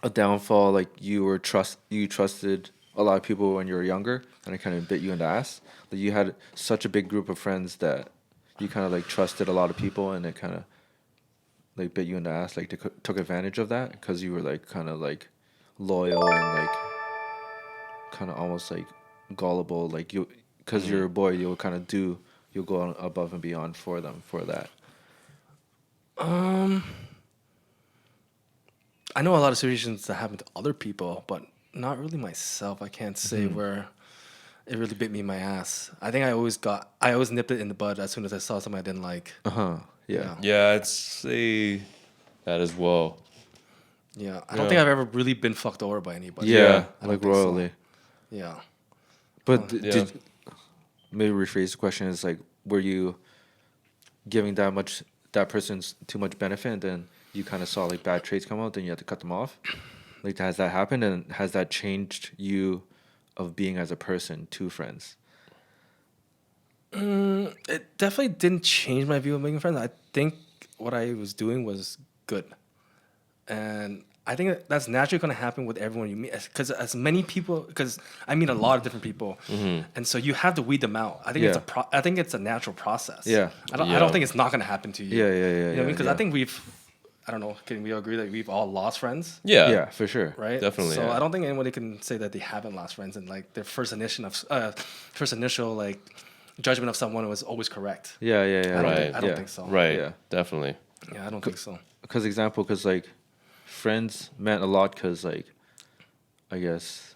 a downfall, like you trusted a lot of people when you were younger, and it kind of bit you in the ass. Like you had such a big group of friends that you kind of like trusted a lot of people, and it kind of like bit you in the ass. Like they took advantage of that because you were like kind of like loyal and like kind of almost like gullible. Like you, because you're a boy, you'll go on above and beyond for them for that. Um, I know a lot of situations that happen to other people, but not really myself. I can't say where it really bit me in my ass. I think I always nipped it in the bud as soon as I saw something I didn't like. Uh huh. Yeah. Yeah. Yeah, I'd say that as well. Yeah. I Yeah. don't think I've ever really been fucked over by anybody. Yeah. I don't Like think so. royally. Yeah. But Yeah. did maybe rephrase the question is like, were you giving that person's too much benefit, and then you kind of saw like bad traits come out, then you had to cut them off? Like, has that happened, and has that changed you of being as a person to friends? It definitely didn't change my view of making friends. I think what I was doing was good. And I think that's naturally going to happen with everyone you meet. Because as many people, because I meet a lot of different people. And so you have to weed them out. I think Yeah. I think it's a natural process. Yeah. I don't Yeah. think it's not going to happen to you. Yeah, yeah, yeah, You know what I yeah, mean? Because I yeah. think I don't know, can we all agree that we've all lost friends? Yeah. Yeah, for sure. Right. Definitely, So yeah. I don't think anybody can say that they haven't lost friends and like their first initial like judgment of someone was always correct. Yeah, yeah, yeah. Right. I don't yeah. think so. Right. Yeah. Definitely. Yeah, I don't think so. Because like friends meant a lot because like I guess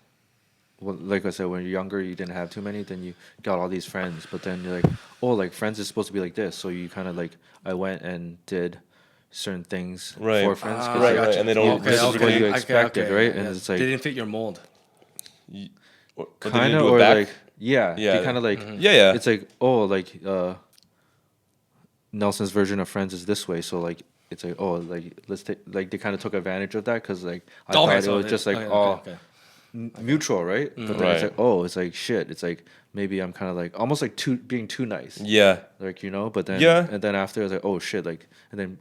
well, like I said, when you're younger you didn't have too many, then you got all these friends, but then you're like, oh, like friends is supposed to be like this, so you kind of like I went and did certain things Right. for friends Ah, 'cause, Right, like, right. And they don't. this is what you Okay, expected, okay, right? yeah, And yeah. it's like they didn't fit your mold. Or they kind didn't of do it or back? like yeah, Yeah. they kind of like Yeah, yeah. it's like oh like Nelson's version of Friends is this way, so like it's like oh like let's take like they kind of took advantage of that because like I Okay, thought it so was just like okay, all okay. mutual, right? But then it's Right. like oh it's like shit, it's like maybe I'm kind of like almost like being too nice, Yeah. like you know. But then Yeah. and then after I was like oh shit, like and then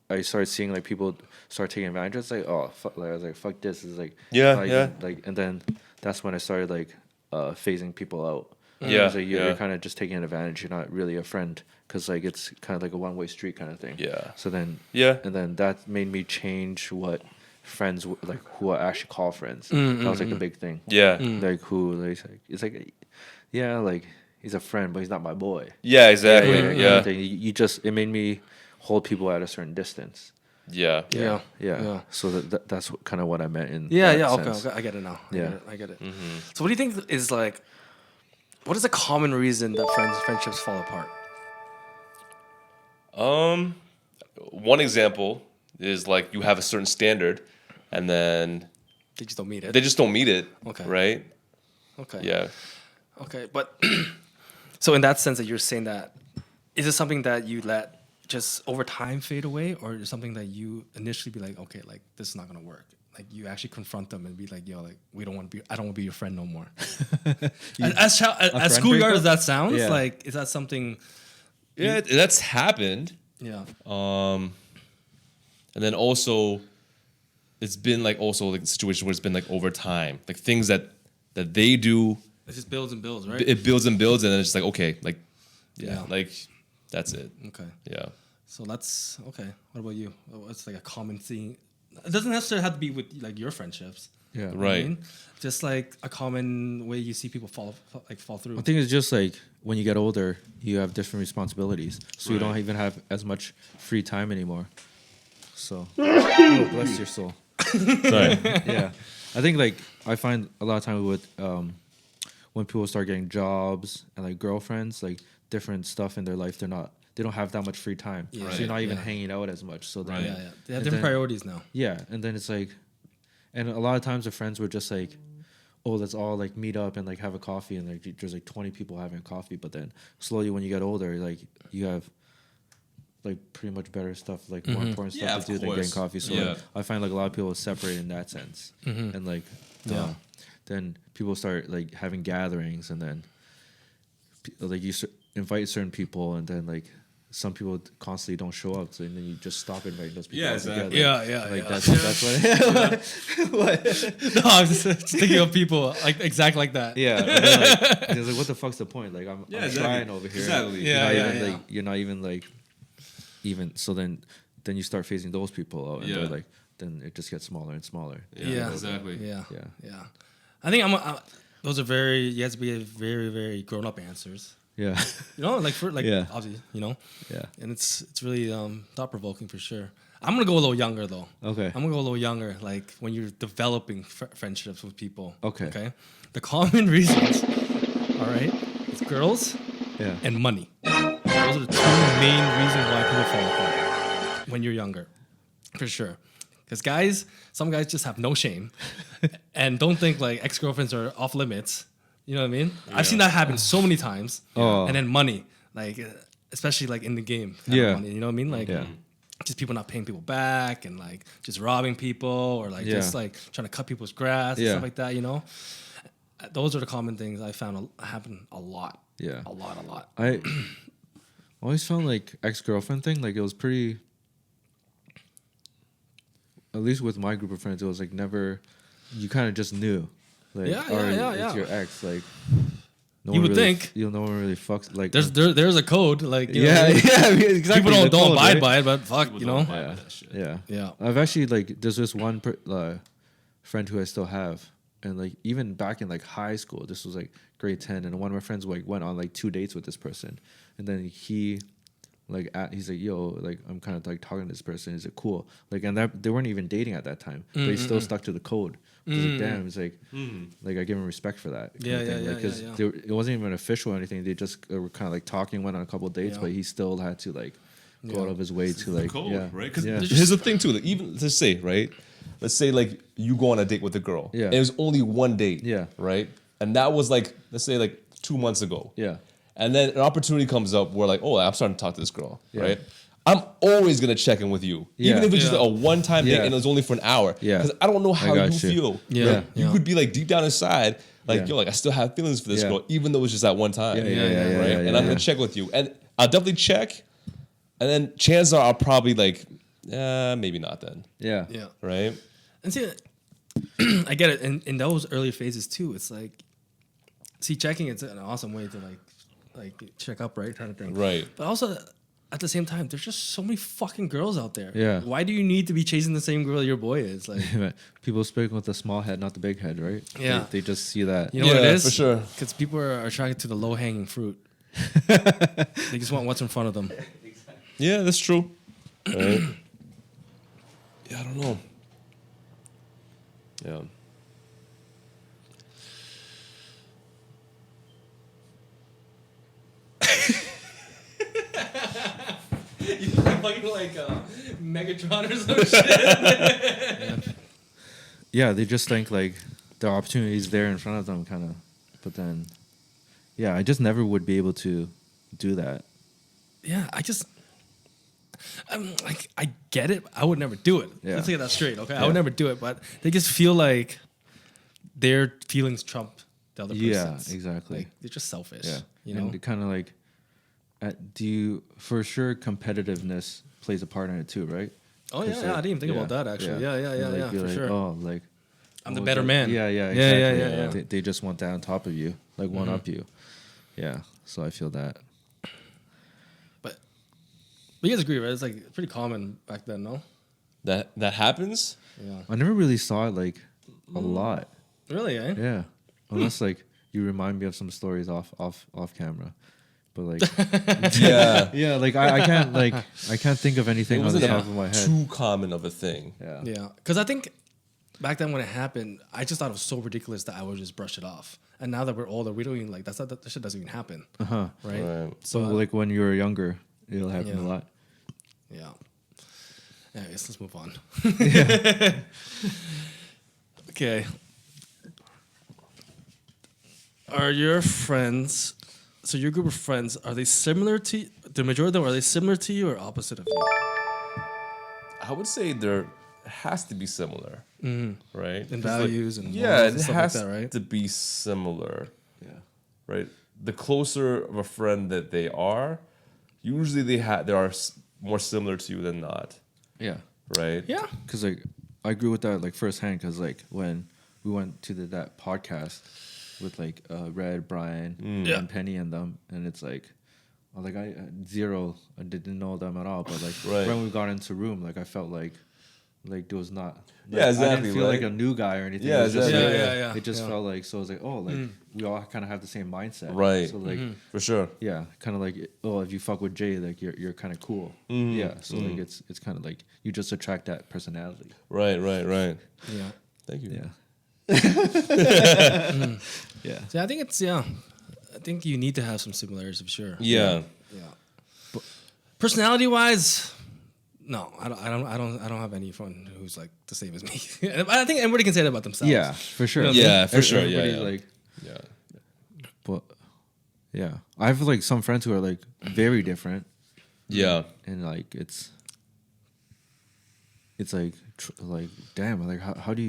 I started seeing like people start taking advantage. It's like oh fuck, like I was like fuck this is like Yeah, not yeah. even, like and then that's when I started like phasing people out. Yeah, It's like you're yeah. kind of just taking advantage. You're not really a friend because like it's kind of like a one-way street kind of thing. Yeah. So then Yeah. and then that made me change what friends like who I actually call friends. That was like the big thing. Yeah. Like who like it's like yeah like he's a friend but he's not my boy. Yeah. Exactly. kind of Yeah. thing. You just it made me hold people at a certain distance. Yeah. Yeah. Yeah. So that's kind of what I meant in Yeah, that yeah, okay, sense. okay, I get it now. Yeah. I get it. So what do you think is like, what is a common reason that friendships fall apart? One example is like you have a certain standard, and then They just don't meet it. they just don't meet it. Okay. Right. Okay. Yeah. Okay, but so in that sense that you're saying that, is it something that you let just over time fade away, or is it something that you initially be like, okay, like this is not gonna work? Like you actually confront them and be like, yo, like I don't want to be your friend no more. as friend schoolyard breakup? as that sounds, Yeah. like is that something? Yeah. That's happened. Yeah. And then also, it's been like also like a situation where it's been like over time, like things that they do, It just builds and builds, right? it builds and builds, and then it's just like okay, like yeah. Yeah. Like that's it. Okay. Yeah. So that's okay. What about you? What's like a common thing? It doesn't necessarily have to be with like your friendships. Yeah. You know what I Right. mean? Just like a common way you see people fall through. I think it's just like when you get older, you have different responsibilities, so you don't Right. even have as much free time anymore. So, oh, bless your soul. Sorry. Yeah, I think like I find a lot of time with when people start getting jobs and like girlfriends, like different stuff in their life, they don't have that much free time, Yeah. so you're not even Yeah. hanging out as much. So then, Right. Yeah, yeah. They have And different then- priorities now. yeah, and then it's like, and a lot of times the friends were just like, oh, let's all like meet up and like have a coffee, and like there's like 20 people having a coffee. But then slowly when you get older, like you have like pretty much better stuff, like more important Yeah, stuff of to do than getting course. coffee. So Yeah. like, I find like a lot of people separate in that sense, and like Yeah. then people start like having gatherings, and then like you invite certain people, and then like some people constantly don't show up, so and then you just stop inviting those people. Yeah, altogether. exactly. Yeah, Like yeah. that's what. No, I was just thinking of people like exactly like that. Yeah, and then, like, it's like, what the fuck's the point? Like, I'm exactly. trying over here. Exactly. You're Yeah, not yeah, even yeah. like you're not even like even. So then you start phasing those people out, and Yeah. they're like, then it just gets smaller and smaller. Yeah. exactly. Yeah. Yeah. Yeah. I think those are you have to be very, very grown up answers. Yeah, You know, like Yeah. obviously, you know, yeah. and it's really thought provoking for sure. I'm gonna go a little younger though. Okay. I'm gonna go a little younger, like when you're developing friendships with people. Okay. Okay. The common reasons, all right, it's girls Yeah. and money. Those are the two main reasons why people fall apart when you're younger, for sure. Because some guys just have no shame and don't think like ex-girlfriends are off limits. You know what I mean? I've seen that happen so many times. Oh. And then money, like especially like in the game. kind of Yeah. money, you know what I mean? Like Yeah. just people not paying people back and like just robbing people or like Yeah. just like trying to cut people's grass and Yeah. stuff like that. You know, those are the common things I found happen a lot. Yeah. A lot. I always found like ex-girlfriend thing, like it was pretty, at least with my group of friends, it was like never, you kind of just knew. Like, Yeah, or yeah. it's your ex. Like, no You one would really, think. no one really fucks. Like, There's a code, like you know yeah, what I mean? yeah, I mean, exactly. People the don't code, abide right? by it, but fuck, People you don't know. abide by Yeah. that shit. Yeah. Yeah. I've actually like there's this one friend who I still have, and like even back in like high school, this was like grade 10, and one of my friends like went on like 2 dates with this person, and then he's like, yo, like I'm kind of like talking to this person, is it cool? Like, and that they weren't even dating at that time, but he still stuck to the code. It's like, damn, it's like I give him respect for that. Yeah, yeah, Because yeah. it wasn't even official or anything. They just were kind of like talking, went on a couple of dates, Yeah. but he still had to like go Yeah. out of his way to like, Code, yeah, right? Because yeah. here's the thing too. Like, even let's say, right? Let's say like you go on a date with a girl. Yeah. And it was only one date. Yeah. Right. And that was like, let's say like 2 months ago. Yeah. And then an opportunity comes up where like, oh, I'm starting to talk to this girl. Yeah. Right. I'm always gonna check in with you, even Yeah. if it's just Yeah. a one-time date Yeah. and it was only for an hour. Yeah. Because I don't know how got you you. feel. Yeah. Like, you Yeah. could be like deep down inside, like Yeah. yo, like I still have feelings for this Yeah. girl, even though it's just that one time. Yeah, Right. yeah, And I'm gonna check with you, and I'll definitely check, and then chances are I'll probably like, maybe not then. Yeah. Yeah. Right. And see, I get it. In those early phases too, it's like, see, checking it's an awesome way to like check up, right, kind of thing. Right. But also, at the same time, there's just so many fucking girls out there. Yeah. Why do you need to be chasing the same girl your boy is? Like, People speak with the small head, not the big head, right? Yeah. They just see that. you know what it Yeah, is? for sure. Because people are attracted to the low hanging fruit. They just want what's in front of them. Yeah, that's true. Right. Yeah, I don't know. Yeah. You fucking like Megatron or some shit. Yeah, they just think like the opportunity is there in front of them, kind of. But then, yeah, I just never would be able to do that. Yeah, like I get it. I would never do it. Yeah. Let's get that straight, okay? I Yeah. would never do it, but they just feel like their feelings trump the other person's. Yeah, exactly. Like they're just selfish. Yeah, You know? and kind of like, do you for sure competitiveness plays a part in it too, right? Oh yeah, 'Cause, yeah. I like, didn't even think about that actually. Yeah, And, like, yeah, you're for like, sure. Oh, like I'm the oh, better like- man. Yeah, yeah, Yeah, exactly. yeah, yeah. They just want that on top of you, like one up you. Yeah, so I feel that. But you guys agree, right? It's like pretty common back then, no? That happens. Yeah. I never really saw it like a lot. Really, eh? Yeah, unless like you remind me of some stories off camera, but like Yeah. yeah, like I can't think of anything It on the wasn't top of my head. too common of a thing. Yeah, Yeah. Because I think back then when it happened, I just thought it was so ridiculous that I would just brush it off. And now that we're older, we don't even like that shit doesn't even happen. uh-huh. Right? Right. So like when you were younger, it'll happen Yeah. a lot. Yeah. Anyways, let's move on. Okay. Are your friends, so your group of friends, are they similar to the majority of them? Are they similar to you or opposite of you? I would say there has to be similar, right? In 'Cause, like, values and yeah, morals it and stuff has like that, right? to be similar, Yeah, right? The closer of a friend that they are, usually they are more similar to you than not, Yeah. right? Yeah. Because like I agree with that like firsthand. Because like when we went to that podcast with like Red, Brian, Yeah. and Penny and them, and it's like, like I didn't know them at all. But like Right. when we got into room, like I felt like there was not. Like, Yeah, I exactly, didn't feel right? like a new guy or anything. Yeah, It was just exactly. like, Yeah. It just Yeah. felt like so. I was like, oh, like we all kind of have the same mindset, Right. So like, For sure. yeah, kind of like, oh, if you fuck with Jay, like you're kind of cool. Yeah, so like it's kind of like you just attract that personality. Right. Yeah. Thank you. Yeah. Yeah. So I think I think you need to have some similarities for sure. Yeah. Yeah. Personality wise, no, I don't have anyone who's like the same as me. I think everybody can say that about themselves. Yeah, for sure. Yeah, for sure. Yeah, Everybody's yeah. like, Yeah. but yeah, I have like some friends who are like very different, Yeah. and like it's like damn, like how do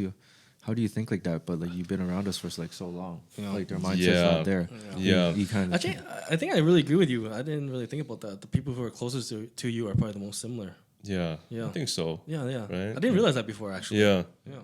you think like that? But like you've been around us for like so long, Yeah. like their mindset's Yeah. not there. Yeah. you kind of Actually, I think I really agree with you. I didn't really think about that. The people who are closest to you are probably the most similar. Yeah. Yeah. I think so. Yeah. Right? I didn't realize that before, actually. Yeah. Yeah.